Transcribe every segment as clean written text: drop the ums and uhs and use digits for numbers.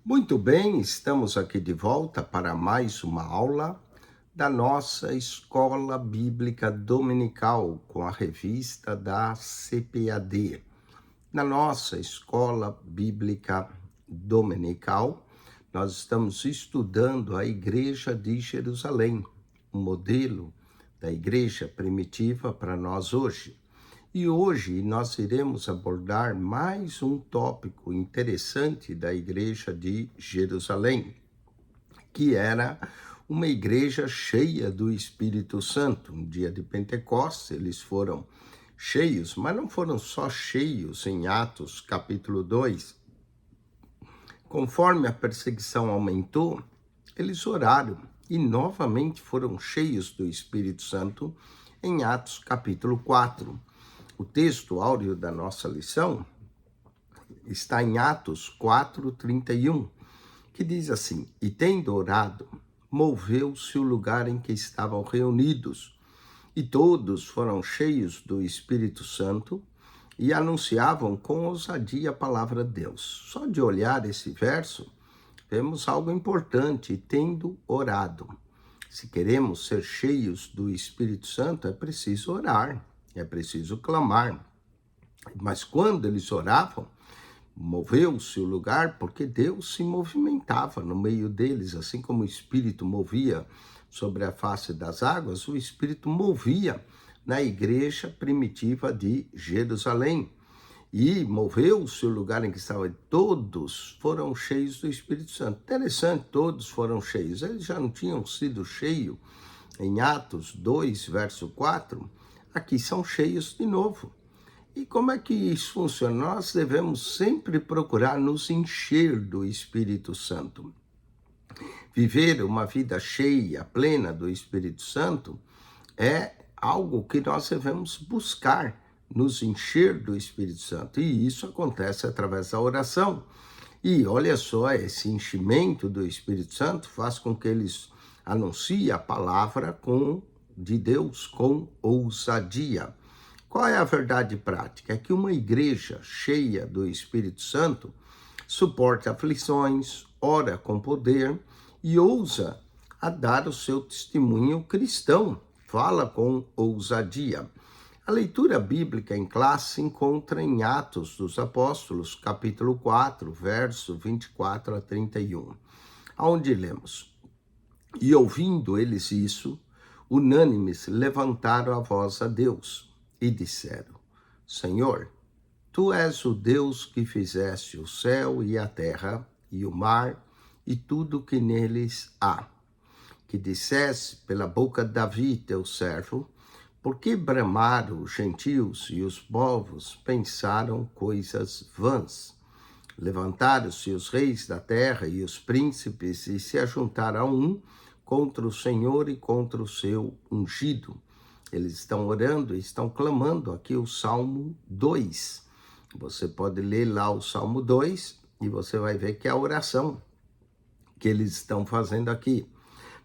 Muito bem, estamos aqui de volta para mais uma aula da nossa Escola Bíblica Dominical com a revista da CPAD. Na nossa Escola Bíblica Dominical, nós estamos estudando a Igreja de Jerusalém, um modelo da igreja primitiva para nós hoje. E hoje nós iremos abordar mais um tópico interessante da Igreja de Jerusalém, que era uma igreja cheia do Espírito Santo. No dia de Pentecostes eles foram cheios, mas não foram só cheios em Atos capítulo 2. Conforme a perseguição aumentou, eles oraram e novamente foram cheios do Espírito Santo em Atos capítulo 4. O texto áureo da nossa lição está em Atos 4:31, que diz assim: E tendo orado, moveu-se o lugar em que estavam reunidos, e todos foram cheios do Espírito Santo e anunciavam com ousadia a palavra de Deus. Só de olhar esse verso, vemos algo importante: tendo orado. Se queremos ser cheios do Espírito Santo, é preciso orar. É preciso clamar. Mas quando eles oravam, moveu-se o lugar porque Deus se movimentava no meio deles, assim como o Espírito movia sobre a face das águas, o Espírito movia na igreja primitiva de Jerusalém. E moveu-se o lugar em que estavam, todos foram cheios do Espírito Santo. Interessante, todos foram cheios. Eles já não tinham sido cheios em Atos 2, verso 4, aqui são cheios de novo. E como é que isso funciona? Nós devemos sempre procurar nos encher do Espírito Santo. Viver uma vida cheia, plena do Espírito Santo é algo que nós devemos buscar, nos encher do Espírito Santo. E isso acontece através da oração. E olha só, esse enchimento do Espírito Santo faz com que eles anunciem a palavra de Deus com ousadia. Qual é a verdade prática? É que uma igreja cheia do Espírito Santo suporta aflições, ora com poder e ousa a dar o seu testemunho cristão, fala com ousadia. A leitura bíblica em classe se encontra em Atos dos Apóstolos, capítulo 4, verso 24 a 31, onde lemos: E ouvindo eles isso, unânimes levantaram a voz a Deus e disseram: Senhor, tu és o Deus que fizeste o céu e a terra e o mar e tudo que neles há, que disseste pela boca de Davi, teu servo, porque bramaram os gentios e os povos pensaram coisas vãs. Levantaram-se os reis da terra e os príncipes e se ajuntaram a um contra o Senhor e contra o seu ungido. Eles estão orando e estão clamando aqui o Salmo 2. Você pode ler lá o Salmo 2 e você vai ver que é a oração que eles estão fazendo aqui.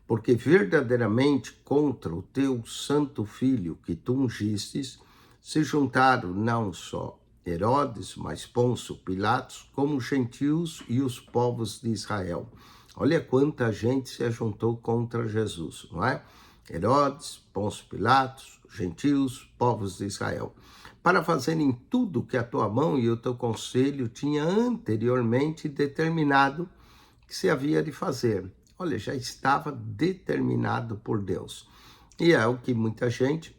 Porque verdadeiramente contra o teu santo filho que tu ungistes, se juntaram não só Herodes, mas Pôncio Pilatos, como os gentios e os povos de Israel. Olha quanta gente se juntou contra Jesus, não é? Herodes, Pôncio Pilatos, gentios, povos de Israel, para fazerem tudo que a tua mão e o teu conselho tinha anteriormente determinado que se havia de fazer. Olha, já estava determinado por Deus. E é o que muita gente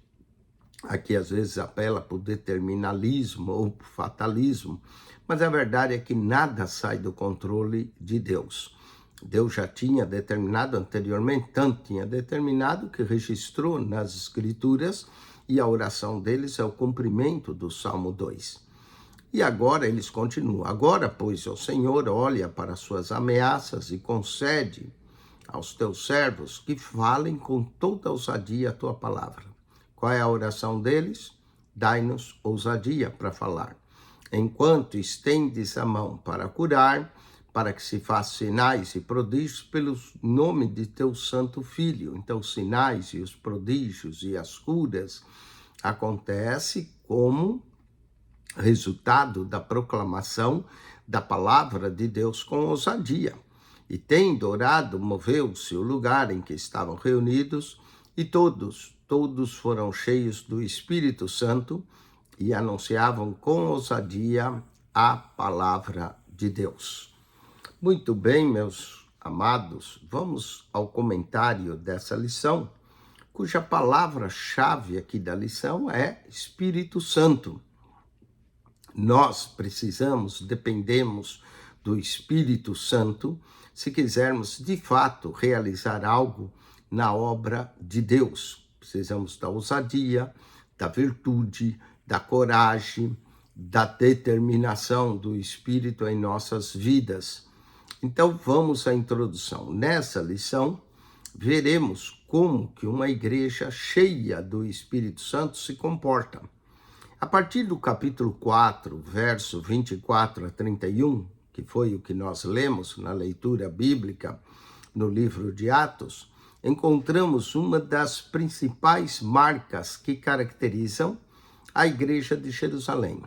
aqui às vezes apela por determinalismo ou por fatalismo, mas a verdade é que nada sai do controle de Deus. Deus já tinha determinado anteriormente, tanto tinha determinado que registrou nas Escrituras, e a oração deles é o cumprimento do Salmo 2. E agora eles continuam. Agora, pois, o Senhor olha para suas ameaças e concede aos teus servos que falem com toda ousadia a tua palavra. Qual é a oração deles? Dai-nos ousadia para falar. Enquanto estendes a mão para curar, para que se façam sinais e prodígios pelo nome de teu santo filho. Então, os sinais e os prodígios e as curas acontecem como resultado da proclamação da palavra de Deus com ousadia. E tendo orado, moveu-se o lugar em que estavam reunidos, e todos foram cheios do Espírito Santo e anunciavam com ousadia a palavra de Deus. Muito bem, meus amados, vamos ao comentário dessa lição, cuja palavra-chave aqui da lição é Espírito Santo. Nós dependemos do Espírito Santo se quisermos de fato realizar algo na obra de Deus. Precisamos da ousadia, da virtude, da coragem, da determinação do Espírito em nossas vidas. Então vamos à introdução. Nessa lição, veremos como que uma igreja cheia do Espírito Santo se comporta. A partir do capítulo 4, verso 24 a 31, que foi o que nós lemos na leitura bíblica no livro de Atos, encontramos uma das principais marcas que caracterizam a igreja de Jerusalém: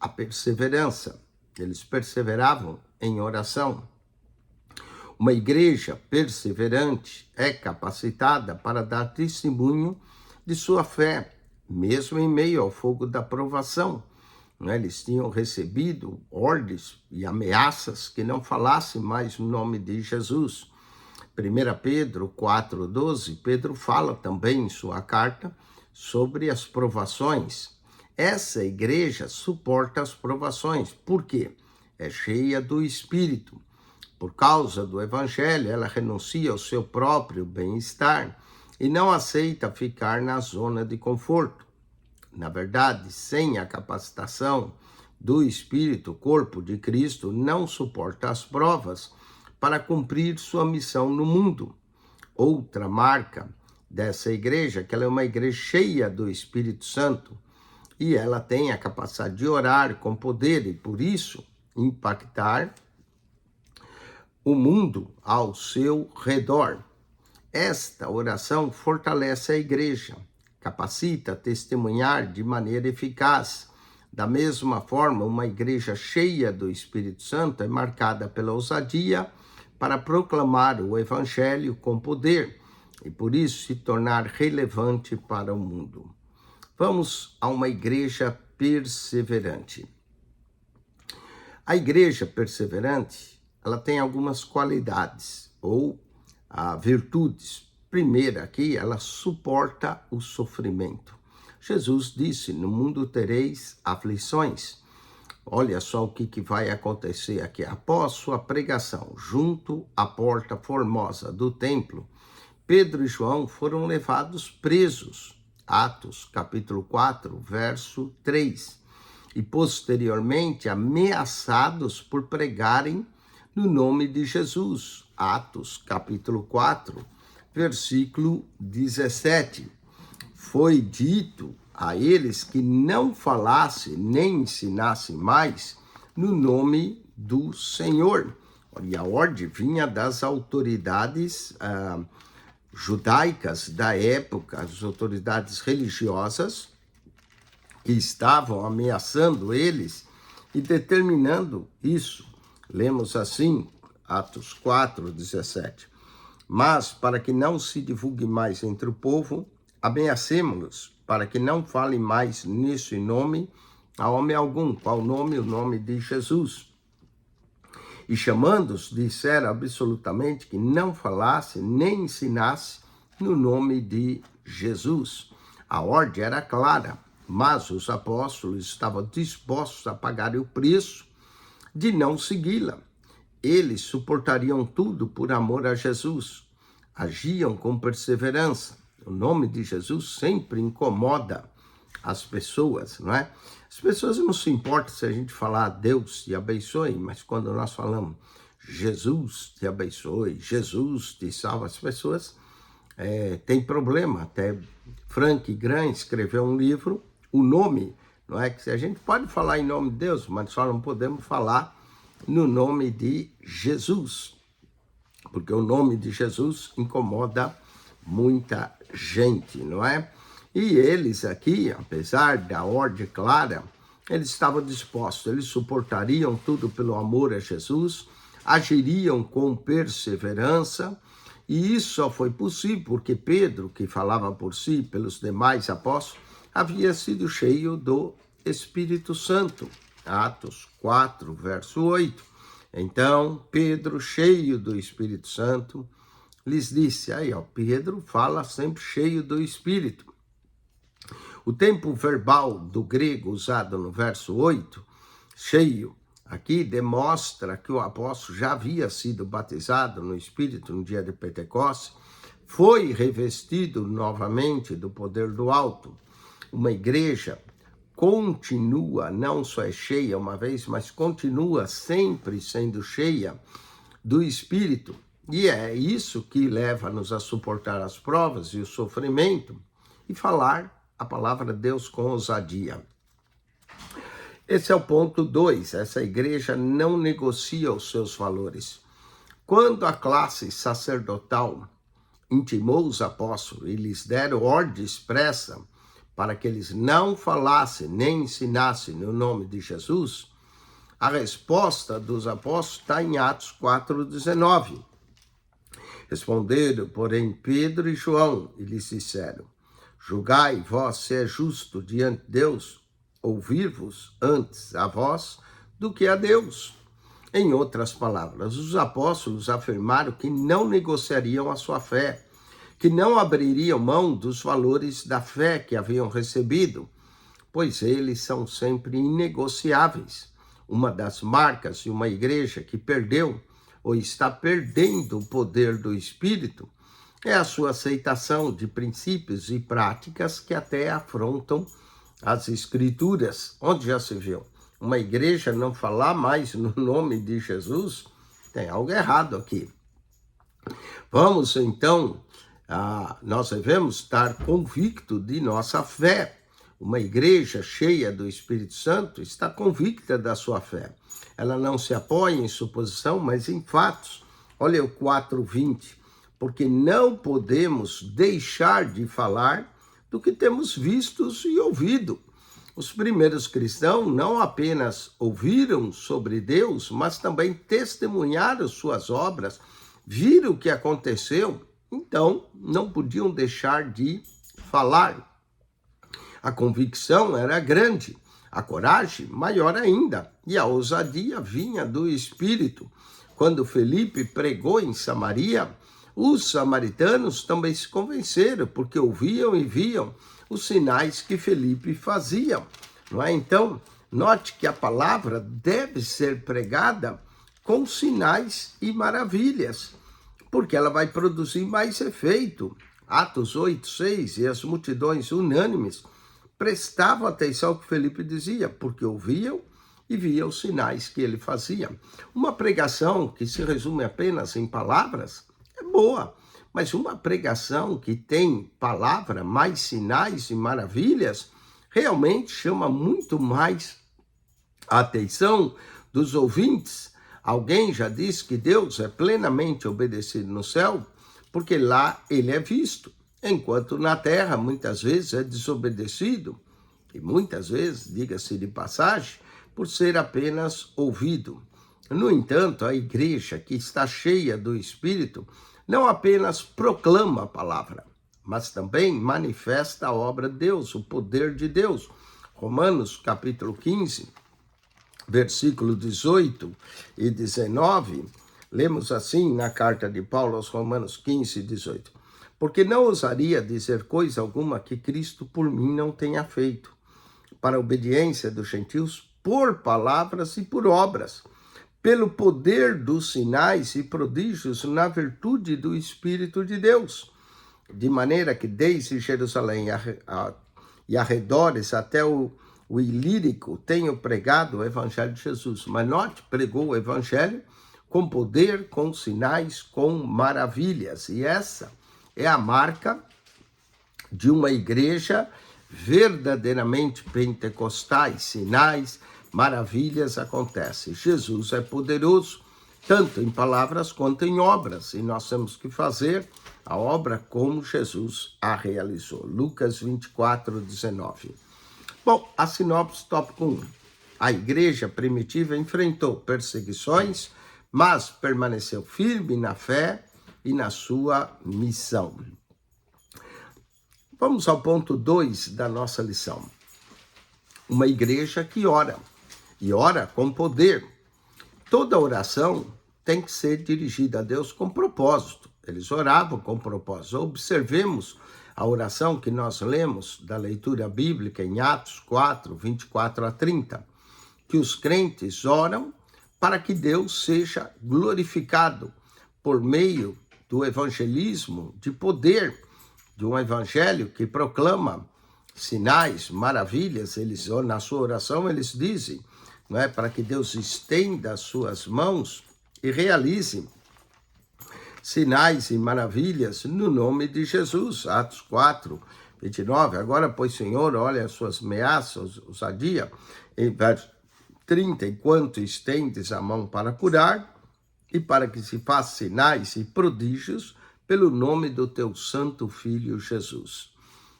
a perseverança. Eles perseveravam em oração. Uma igreja perseverante é capacitada para dar testemunho de sua fé, mesmo em meio ao fogo da provação. Eles tinham recebido ordens e ameaças que não falassem mais no nome de Jesus. 1 Pedro 4,12, Pedro fala também em sua carta sobre as provações. Essa igreja suporta as provações. Por quê? É cheia do Espírito. Por causa do Evangelho, ela renuncia ao seu próprio bem-estar e não aceita ficar na zona de conforto. Na verdade, sem a capacitação do Espírito, o corpo de Cristo não suporta as provas para cumprir sua missão no mundo. Outra marca dessa igreja é que ela é uma igreja cheia do Espírito Santo e ela tem a capacidade de orar com poder e, por isso, impactar o mundo ao seu redor. Esta oração fortalece a igreja, capacita a testemunhar de maneira eficaz. Da mesma forma, uma igreja cheia do Espírito Santo é marcada pela ousadia para proclamar o Evangelho com poder e, por isso, se tornar relevante para o mundo. Vamos a uma igreja perseverante. A igreja perseverante, ela tem algumas qualidades ou virtudes. Primeiro aqui, ela suporta o sofrimento. Jesus disse: no mundo tereis aflições. Olha só o que vai acontecer aqui. Após sua pregação, junto à porta formosa do templo, Pedro e João foram levados presos. Atos, capítulo 4, verso 3. E posteriormente ameaçados por pregarem no nome de Jesus. Atos, capítulo 4, versículo 17. Foi dito a eles que não falasse nem ensinasse mais no nome do Senhor. E a ordem vinha das autoridades judaicas da época, as autoridades religiosas que estavam ameaçando eles e determinando isso. Lemos assim, Atos 4, 17. Mas, para que não se divulgue mais entre o povo, ameacemo-los, para que não falem mais nisso em nome a homem algum. Qual nome? O nome de Jesus. E chamando-os, disseram absolutamente que não falasse nem ensinasse no nome de Jesus. A ordem era clara, mas os apóstolos estavam dispostos a pagar o preço de não segui-la. Eles suportariam tudo por amor a Jesus. Agiam com perseverança. O nome de Jesus sempre incomoda as pessoas, não é? As pessoas não se importam se a gente falar Deus te abençoe, mas quando nós falamos Jesus te abençoe, Jesus te salva, as pessoas têm problema. Até Frank Graham escreveu um livro, o nome, não é? Que a gente pode falar em nome de Deus, mas só não podemos falar no nome de Jesus, porque o nome de Jesus incomoda muita gente, não é? E eles aqui, apesar da ordem clara, eles estavam dispostos, eles suportariam tudo pelo amor a Jesus, agiriam com perseverança, e isso só foi possível porque Pedro, que falava por si, pelos demais apóstolos, havia sido cheio do Espírito Santo. Atos 4, verso 8. Então, Pedro, cheio do Espírito Santo, lhes disse, Pedro fala sempre cheio do Espírito. O tempo verbal do grego usado no verso 8, cheio, aqui demonstra que o apóstolo já havia sido batizado no Espírito no dia de Pentecostes, foi revestido novamente do poder do alto. Uma igreja continua, não só é cheia uma vez, mas continua sempre sendo cheia do Espírito. E é isso que leva-nos a suportar as provas e o sofrimento e falar a palavra de Deus com ousadia. Esse é o ponto 2. Essa igreja não negocia os seus valores. Quando a classe sacerdotal intimou os apóstolos e lhes deram ordem expressa para que eles não falassem nem ensinassem no nome de Jesus, a resposta dos apóstolos está em Atos 4,19. Responderam, porém, Pedro e João e lhes disseram, julgai vós se é justo diante de Deus ouvir-vos antes a vós do que a Deus. Em outras palavras, os apóstolos afirmaram que não negociariam a sua fé, que não abririam mão dos valores da fé que haviam recebido, pois eles são sempre inegociáveis. Uma das marcas de uma igreja que perdeu ou está perdendo o poder do Espírito é a sua aceitação de princípios e práticas que até afrontam as Escrituras. Onde já se viu uma igreja não falar mais no nome de Jesus? Tem algo errado aqui. Vamos então, nós devemos estar convictos de nossa fé. Uma igreja cheia do Espírito Santo está convicta da sua fé. Ela não se apoia em suposição, mas em fatos. Olha o 4:20. Porque não podemos deixar de falar do que temos visto e ouvido. Os primeiros cristãos não apenas ouviram sobre Deus, mas também testemunharam suas obras, viram o que aconteceu, então não podiam deixar de falar. A convicção era grande, a coragem maior ainda, e a ousadia vinha do Espírito. Quando Felipe pregou em Samaria, os samaritanos também se convenceram, porque ouviam e viam os sinais que Felipe fazia. Não é? Então, note que a palavra deve ser pregada com sinais e maravilhas, porque ela vai produzir mais efeito. Atos 8:6, e as multidões unânimes prestavam atenção ao que Felipe dizia, porque ouviam e viam os sinais que ele fazia. Uma pregação que se resume apenas em palavras é boa, mas uma pregação que tem palavra, mais sinais e maravilhas, realmente chama muito mais a atenção dos ouvintes. Alguém já disse que Deus é plenamente obedecido no céu, porque lá ele é visto, enquanto na terra muitas vezes é desobedecido, e muitas vezes, diga-se de passagem, por ser apenas ouvido. No entanto, a igreja que está cheia do Espírito não apenas proclama a palavra, mas também manifesta a obra de Deus, o poder de Deus. Romanos capítulo 15, versículo 18 e 19, lemos assim na carta de Paulo aos Romanos 15 e 18. Porque não ousaria dizer coisa alguma que Cristo por mim não tenha feito, para a obediência dos gentios, por palavras e por obras, pelo poder dos sinais e prodígios na virtude do Espírito de Deus, de maneira que desde Jerusalém e arredores até o Ilírico tenho pregado o Evangelho de Jesus. Mas note, pregou o Evangelho com poder, com sinais, com maravilhas. E essa é a marca de uma igreja verdadeiramente pentecostais. Sinais, maravilhas acontecem. Jesus é poderoso, tanto em palavras quanto em obras, e nós temos que fazer a obra como Jesus a realizou. Lucas 24:19. Bom, a sinopse tópico 1. A igreja primitiva enfrentou perseguições, mas permaneceu firme na fé e na sua missão. Vamos ao ponto 2 da nossa lição. Uma igreja que ora, e ora com poder. Toda oração tem que ser dirigida a Deus com propósito. Eles oravam com propósito. Observemos a oração que nós lemos da leitura bíblica em Atos 4, 24 a 30, que os crentes oram para que Deus seja glorificado por meio do evangelismo de poder, de um evangelho que proclama sinais, maravilhas. Eles, na sua oração, eles dizem, não é, para que Deus estenda as suas mãos e realize sinais e maravilhas no nome de Jesus. Atos 4, 29. Agora, pois, Senhor, olha as suas ameaças, ousadia. Em verso 30, enquanto estendes a mão para curar e para que se façam sinais e prodígios pelo nome do teu santo Filho Jesus.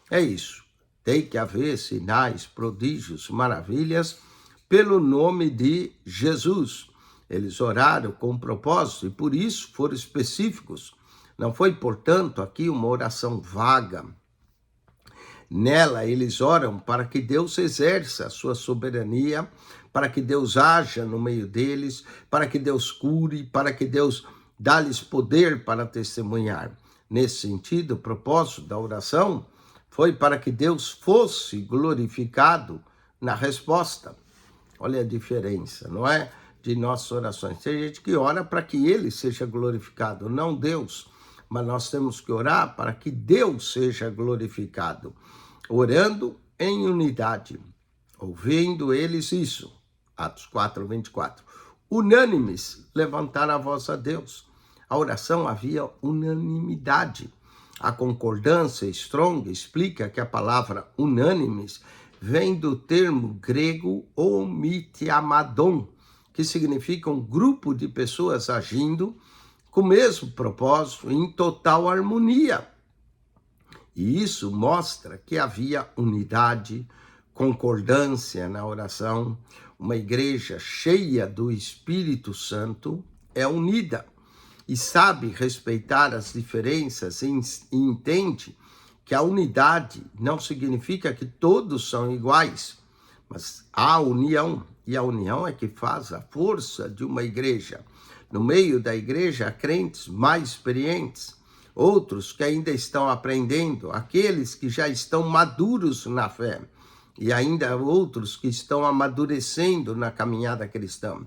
É isso. Tem que haver sinais, prodígios, maravilhas pelo nome de Jesus. Eles oraram com propósito e por isso foram específicos. Não foi, portanto, aqui uma oração vaga. Nela, eles oram para que Deus exerça a sua soberania, para que Deus haja no meio deles, para que Deus cure, para que Deus dá-lhes poder para testemunhar. Nesse sentido, o propósito da oração foi para que Deus fosse glorificado na resposta. Olha a diferença, não é? De nossas orações. Tem gente que ora para que ele seja glorificado, não Deus. Mas nós temos que orar para que Deus seja glorificado. Orando em unidade. Ouvindo eles isso. Atos 4, 24. Unânimes, levantar a voz a Deus. A oração havia unanimidade. A concordância Strong explica que a palavra unânimes vem do termo grego omitiamadon, que significa um grupo de pessoas agindo com o mesmo propósito, em total harmonia. E isso mostra que havia unidade, concordância na oração. Uma igreja cheia do Espírito Santo é unida e sabe respeitar as diferenças e entende que a unidade não significa que todos são iguais, mas há união, e a união é que faz a força de uma igreja. No meio da igreja há crentes mais experientes, outros que ainda estão aprendendo, aqueles que já estão maduros na fé, e ainda outros que estão amadurecendo na caminhada cristã.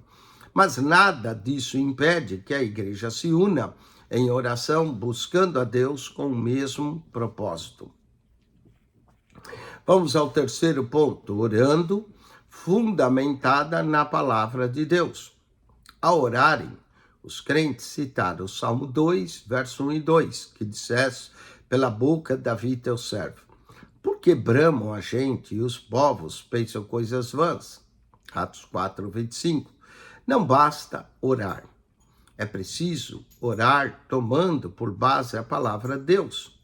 Mas nada disso impede que a igreja se una em oração, buscando a Deus com o mesmo propósito. Vamos ao terceiro ponto, orando, fundamentada na palavra de Deus. Ao orarem, os crentes citaram o Salmo 2, verso 1 e 2, que dissesse, pela boca de Davi teu servo, por que bramam a gente e os povos pensam coisas vãs? Atos 4, 25. Não basta orar. É preciso orar tomando por base a palavra de Deus.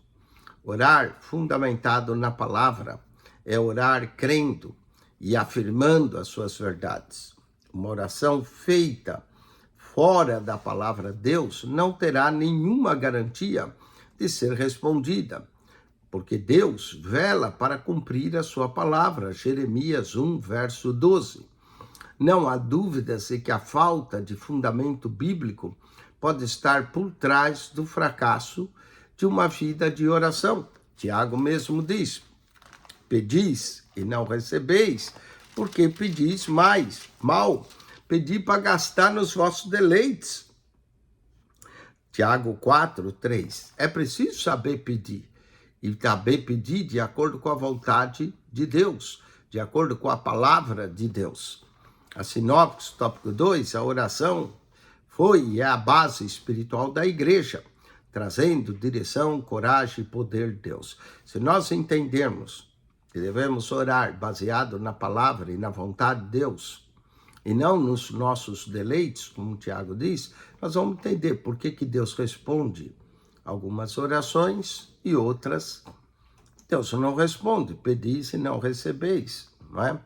Orar fundamentado na palavra é orar crendo e afirmando as suas verdades. Uma oração feita fora da palavra de Deus não terá nenhuma garantia de ser respondida, porque Deus vela para cumprir a sua palavra. Jeremias 1, verso 12. Não há dúvidas de que a falta de fundamento bíblico pode estar por trás do fracasso de uma vida de oração. Tiago mesmo diz, pedis e não recebeis, porque pedis mal, pedi para gastar nos vossos deleites. Tiago 4, 3. É preciso saber pedir, e saber pedir de acordo com a vontade de Deus, de acordo com a palavra de Deus. A sinopse, tópico 2, a oração foi e é a base espiritual da igreja, trazendo direção, coragem e poder de Deus. Se nós entendermos que devemos orar baseado na palavra e na vontade de Deus, e não nos nossos deleites, como o Tiago diz, nós vamos entender por que Deus responde algumas orações e outras Deus não responde. Pedis e não recebeis, não é?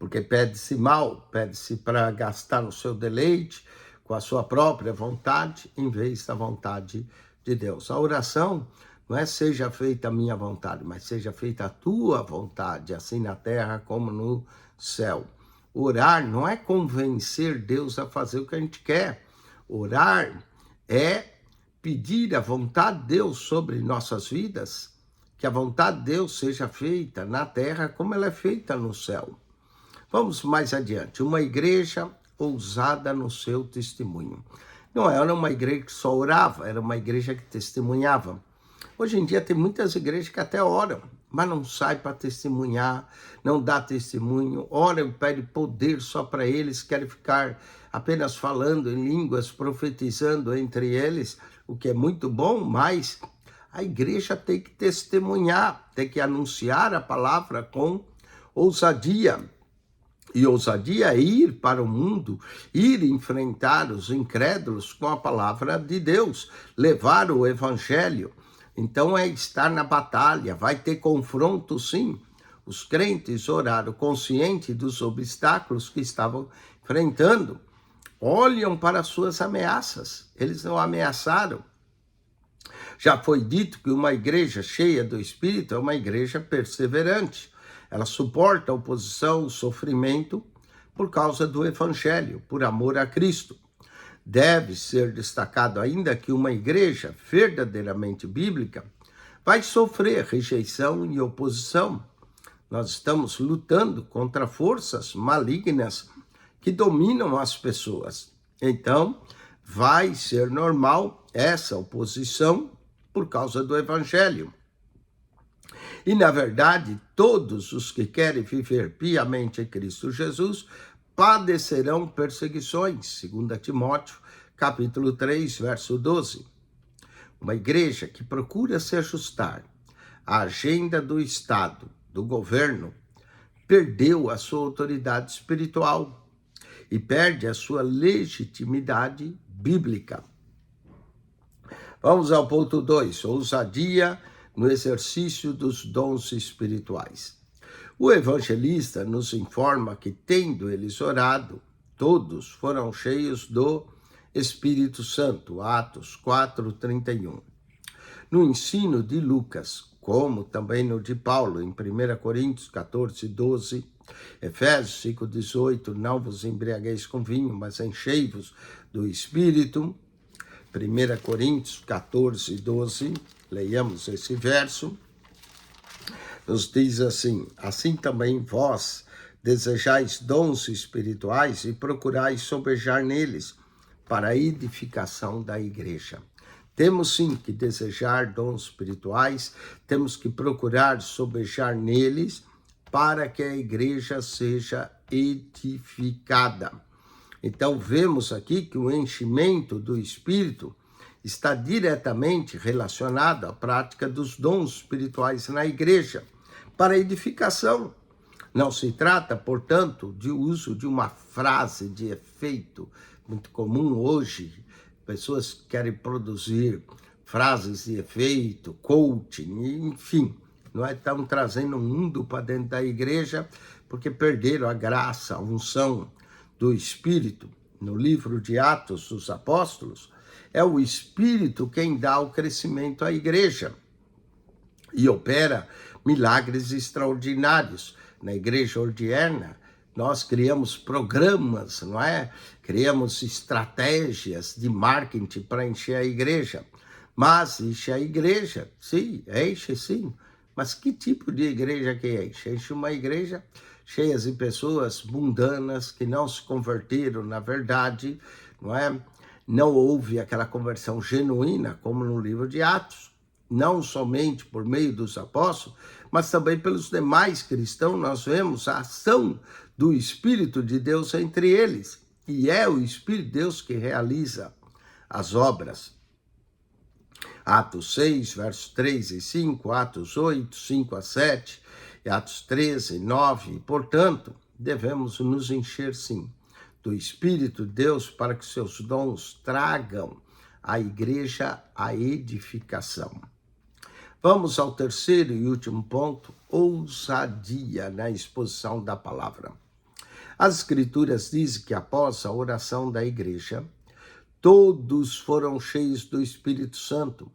porque pede-se mal, pede-se para gastar no seu deleite, com a sua própria vontade, em vez da vontade de Deus. A oração não é seja feita a minha vontade, mas seja feita a tua vontade, assim na terra como no céu. Orar não é convencer Deus a fazer o que a gente quer. Orar é pedir a vontade de Deus sobre nossas vidas, que a vontade de Deus seja feita na terra como ela é feita no céu. Vamos mais adiante. Uma igreja ousada no seu testemunho. Não era uma igreja que só orava, era uma igreja que testemunhava. Hoje em dia tem muitas igrejas que até oram, mas não sai para testemunhar, não dá testemunho, ora e pede poder só para eles, querem ficar apenas falando em línguas, profetizando entre eles, o que é muito bom, mas a igreja tem que testemunhar, tem que anunciar a palavra com ousadia. E ousadia é ir para o mundo, ir enfrentar os incrédulos com a palavra de Deus, levar o evangelho. Então é estar na batalha, vai ter confronto sim. Os crentes oraram conscientes dos obstáculos que estavam enfrentando. Olham para as suas ameaças, eles não ameaçaram. Já foi dito que uma igreja cheia do Espírito é uma igreja perseverante. Ela suporta a oposição, o sofrimento, por causa do Evangelho, por amor a Cristo. Deve ser destacado ainda que uma igreja verdadeiramente bíblica vai sofrer rejeição e oposição. Nós estamos lutando contra forças malignas que dominam as pessoas. Então, vai ser normal essa oposição por causa do Evangelho. E, na verdade, todos os que querem viver piamente em Cristo Jesus padecerão perseguições, 2 Timóteo, capítulo 3, verso 12. Uma igreja que procura se ajustar à agenda do Estado, do governo, perdeu a sua autoridade espiritual e perde a sua legitimidade bíblica. Vamos ao ponto 2, ousadia no exercício dos dons espirituais. O evangelista nos informa que, tendo eles orado, todos foram cheios do Espírito Santo, Atos 4:31. No ensino de Lucas, como também no de Paulo, em 1 Coríntios 14:12, Efésios 5:18, não vos embriagueis com vinho, mas enchei-vos do Espírito, 1 Coríntios 14:12, leiamos esse verso, nos diz assim: assim também vós desejais dons espirituais e procurais sobejar neles para a edificação da igreja. Temos sim que desejar dons espirituais, temos que procurar sobejar neles para que a igreja seja edificada. Então, vemos aqui que o enchimento do Espírito está diretamente relacionado à prática dos dons espirituais na igreja, para edificação. Não se trata, portanto, de uso de uma frase de efeito, muito comum hoje. Pessoas que querem produzir frases de efeito, coaching, enfim, não é? Estão trazendo um mundo para dentro da igreja porque perderam a graça, a unção do Espírito. No livro de Atos dos Apóstolos, é o Espírito quem dá o crescimento à igreja e opera milagres extraordinários. Na igreja ordinaria, nós criamos programas, não é? Criamos estratégias de marketing para encher a igreja. Mas enche a igreja, sim, enche sim. Mas que tipo de igreja que enche? Enche uma igreja cheia de pessoas mundanas que não se converteram na verdade, não é? Não houve aquela conversão genuína como no livro de Atos. Não somente por meio dos apóstolos, mas também pelos demais cristãos, nós vemos a ação do Espírito de Deus entre eles. E é o Espírito de Deus que realiza as obras. Atos 6, versos 3 e 5, Atos 8, 5 a 7, e Atos 13, 9. Portanto, devemos nos encher, sim, do Espírito de Deus para que seus dons tragam à igreja a edificação. Vamos ao terceiro e último ponto, ousadia na exposição da palavra. As Escrituras dizem que após a oração da igreja, todos foram cheios do Espírito Santo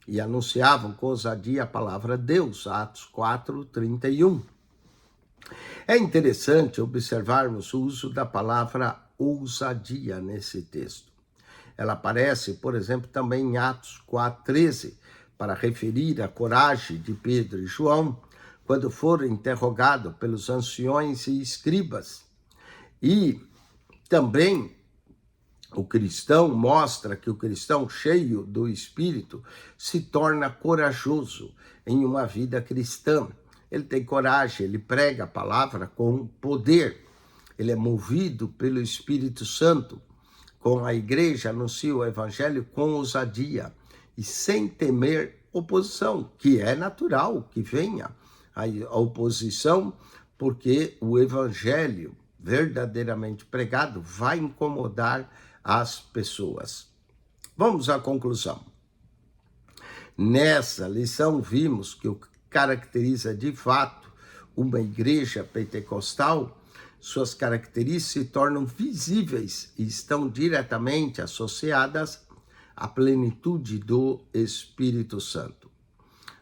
e anunciavam com ousadia a palavra de Deus, Atos 4:31. É interessante observarmos o uso da palavra ousadia nesse texto. Ela aparece, por exemplo, também em Atos 4:13, para referir a coragem de Pedro e João quando foram interrogados pelos anciões e escribas. E também o cristão mostra que o cristão cheio do Espírito se torna corajoso em uma vida cristã. Ele tem coragem, ele prega a palavra com poder. Ele é movido pelo Espírito Santo. Com a igreja, anuncia o evangelho com ousadia e sem temer oposição, que é natural que venha a oposição, porque o evangelho verdadeiramente pregado vai incomodar as pessoas. Vamos à conclusão. Nessa lição vimos que o que caracteriza de fato uma igreja pentecostal, suas características se tornam visíveis e estão diretamente associadas à plenitude do Espírito Santo.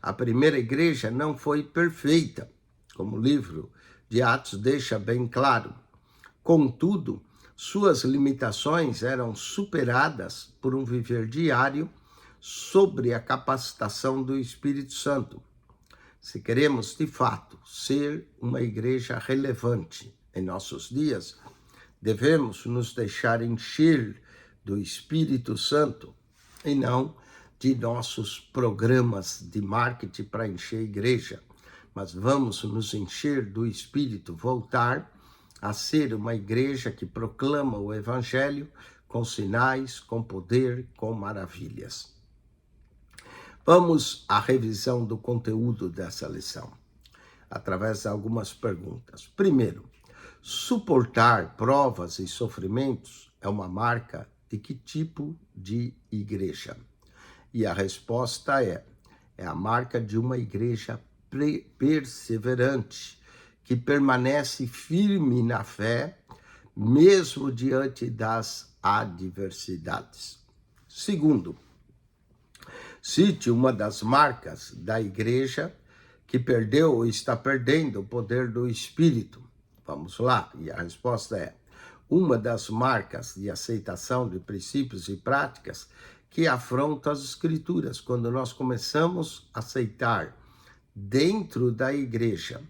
A primeira igreja não foi perfeita, como o livro de Atos deixa bem claro. Contudo, suas limitações eram superadas por um viver diário sobre a capacitação do Espírito Santo. Se queremos, de fato, ser uma igreja relevante em nossos dias, devemos nos deixar encher do Espírito Santo e não de nossos programas de marketing para encher a igreja, mas vamos nos encher do Espírito, voltar a ser uma igreja que proclama o Evangelho com sinais, com poder, com maravilhas. Vamos à revisão do conteúdo dessa lição, através de algumas perguntas. Primeiro, suportar provas e sofrimentos é uma marca de que tipo de igreja? E a resposta é a marca de uma igreja perseverante, que permanece firme na fé, mesmo diante das adversidades. Segundo, cite uma das marcas da igreja que perdeu ou está perdendo o poder do Espírito. Vamos lá, e a resposta é: uma das marcas de aceitação de princípios e práticas que afrontam as Escrituras. Quando nós começamos a aceitar dentro da igreja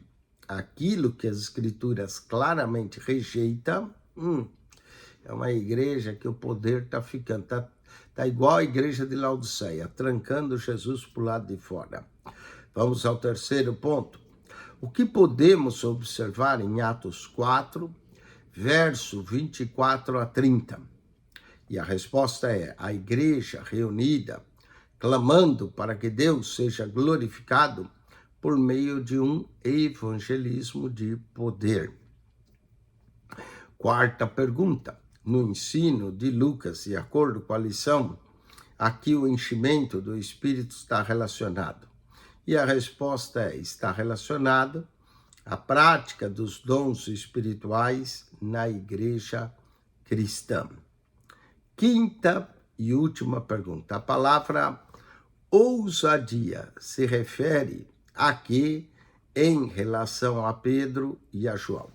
aquilo que as Escrituras claramente rejeitam, é uma igreja que o poder está ficando, tá igual a igreja de Laodiceia, trancando Jesus para o lado de fora. Vamos ao terceiro ponto. O que podemos observar em Atos 4, verso 24 a 30? E a resposta é: a igreja reunida, clamando para que Deus seja glorificado por meio de um evangelismo de poder. Quarta pergunta. No ensino de Lucas, de acordo com a lição, aqui o enchimento do Espírito está relacionado. E a resposta é: está relacionado à prática dos dons espirituais na igreja cristã. Quinta e última pergunta. A palavra ousadia se refere a quê em relação a Pedro e a João?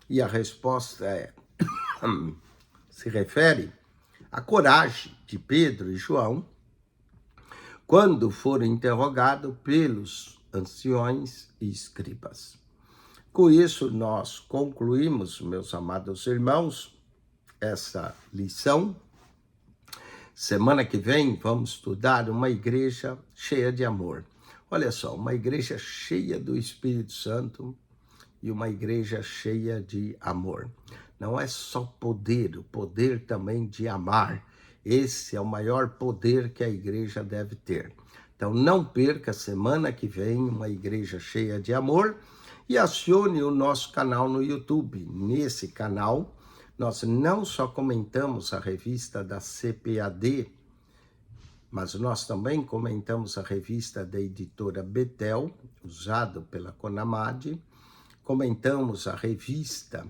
E a resposta é: se refere à coragem de Pedro e João quando foram interrogados pelos anciões e escribas. Com isso, nós concluímos, meus amados irmãos, essa lição. Semana que vem vamos estudar uma igreja cheia de amor. Olha só, uma igreja cheia do Espírito Santo e uma igreja cheia de amor. Não é só poder, o poder também de amar. Esse é o maior poder que a igreja deve ter. Então não perca semana que vem uma igreja cheia de amor e acione o nosso canal no YouTube. Nesse canal, nós não só comentamos a revista da CPAD, mas nós também comentamos a revista da editora Betel, usada pela Conamad, comentamos a revista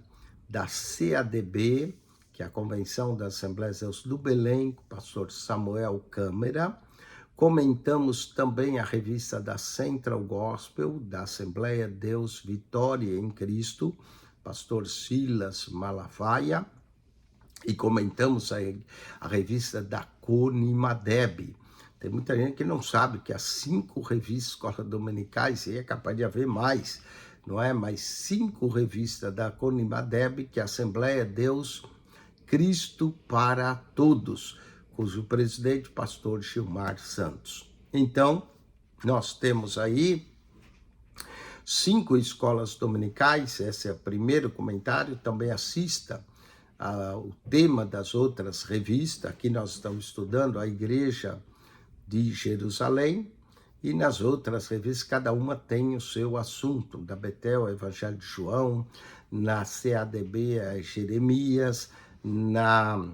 da CADB, que é a Convenção das Assembleias de Deus do Belém, com o pastor Samuel Câmara. Comentamos também a revista da Central Gospel, da Assembleia Deus Vitória em Cristo, pastor Silas Malafaia. E comentamos a revista da Cone Madeb. Tem muita gente que não sabe que as 5 revistas escolas dominicais, e é capaz de haver mais, não é? Mas 5 revistas da Cone Madeb, que é a Assembleia Deus Cristo para Todos, cujo presidente, pastor Gilmar Santos. Então, nós temos aí 5 escolas dominicais, esse é o primeiro comentário. Também assista o tema das outras revistas. Aqui nós estamos estudando a Igreja de Jerusalém, e nas outras revistas cada uma tem o seu assunto. Da Betel, Evangelho de João; na CADB, Jeremias; na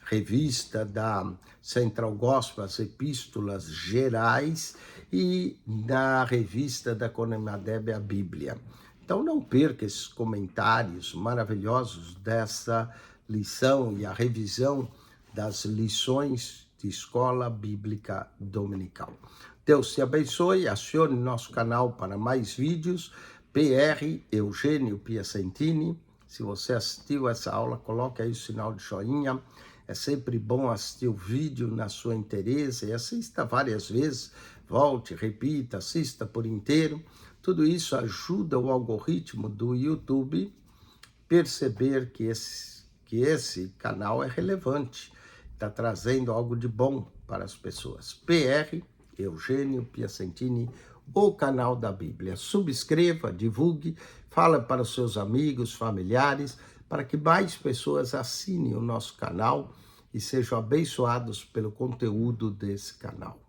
revista da Central Gospel, as Epístolas Gerais; e na revista da Cone Madeb, a Bíblia. Então não perca esses comentários maravilhosos dessa lição e a revisão das lições de Escola Bíblica Dominical. Deus te abençoe, acione nosso canal para mais vídeos. PR Eugênio Piacentini. Se você assistiu essa aula, coloque aí o sinal de joinha. É sempre bom assistir o vídeo na sua inteireza e assista várias vezes. Volte, repita, assista por inteiro. Tudo isso ajuda o algoritmo do YouTube perceber que esse canal é relevante, está trazendo algo de bom para as pessoas. PR Eugênio Piacentini, o canal da Bíblia. Subscreva, divulgue, fala para os seus amigos, familiares, para que mais pessoas assinem o nosso canal e sejam abençoados pelo conteúdo desse canal.